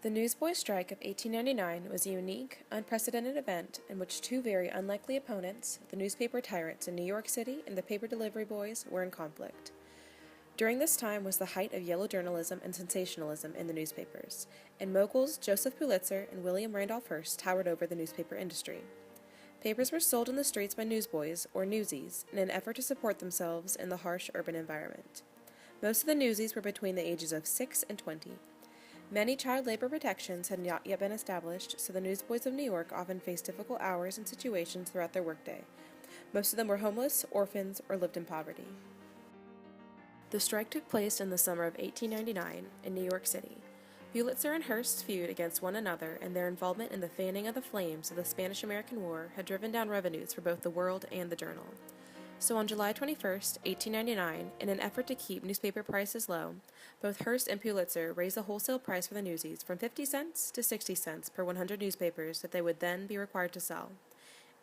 The Newsboys' Strike of 1899 was a unique, unprecedented event in which two very unlikely opponents, the newspaper tyrants in New York City and the paper delivery boys, were in conflict. During this time was the height of yellow journalism and sensationalism in the newspapers, and moguls Joseph Pulitzer and William Randolph Hearst towered over the newspaper industry. Papers were sold in the streets by newsboys, or newsies, in an effort to support themselves in the harsh urban environment. Most of the newsies were between the ages of 6 and 20. Many child labor protections had not yet been established, so the newsboys of New York often faced difficult hours and situations throughout their workday. Most of them were homeless, orphans, or lived in poverty. The strike took place in the summer of 1899 in New York City. Pulitzer and Hearst's feud against one another and their involvement in the fanning of the flames of the Spanish-American War had driven down revenues for both the World and the Journal. So on July 21, 1899, in an effort to keep newspaper prices low, both Hearst and Pulitzer raised the wholesale price for the newsies from 50 cents to 60 cents per 100 newspapers that they would then be required to sell.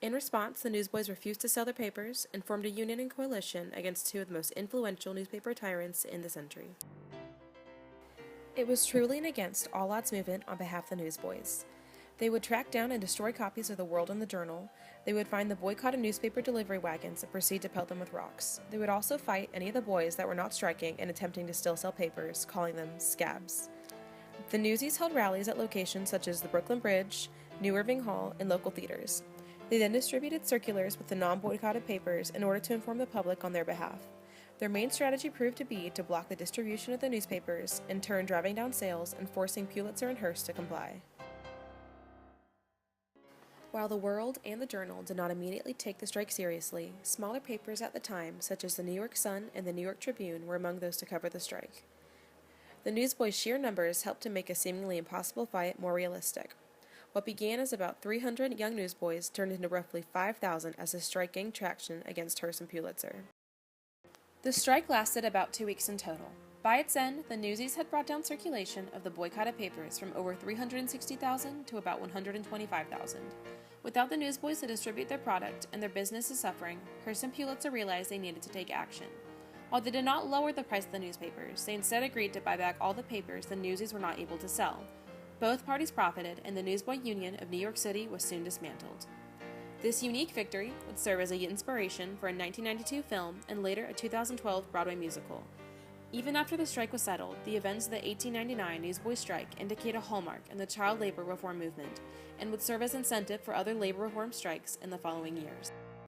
In response, the newsboys refused to sell their papers and formed a union and coalition against two of the most influential newspaper tyrants in the century. It was truly an against all odds movement on behalf of the newsboys. They would track down and destroy copies of the World and the Journal. They would find the boycotted newspaper delivery wagons and proceed to pelt them with rocks. They would also fight any of the boys that were not striking and attempting to still sell papers, calling them scabs. The newsies held rallies at locations such as the Brooklyn Bridge, New Irving Hall, and local theaters. They then distributed circulars with the non-boycotted papers in order to inform the public on their behalf. Their main strategy proved to be to block the distribution of the newspapers, in turn driving down sales and forcing Pulitzer and Hearst to comply. While the World and the Journal did not immediately take the strike seriously, smaller papers at the time, such as the New York Sun and the New York Tribune, were among those to cover the strike. The newsboys' sheer numbers helped to make a seemingly impossible fight more realistic. What began as about 300 young newsboys turned into roughly 5,000 as the strike gained traction against Hearst and Pulitzer. The strike lasted about 2 weeks in total. By its end, the newsies had brought down circulation of the boycotted papers from over 360,000 to about 125,000. Without the newsboys to distribute their product and their business is suffering, Hearst and Pulitzer realized they needed to take action. While they did not lower the price of the newspapers, they instead agreed to buy back all the papers the newsies were not able to sell. Both parties profited, and the Newsboy Union of New York City was soon dismantled. This unique victory would serve as an inspiration for a 1992 film and later a 2012 Broadway musical. Even after the strike was settled, the events of the 1899 Newsboys' Strike indicate a hallmark in the child labor reform movement and would serve as incentive for other labor reform strikes in the following years.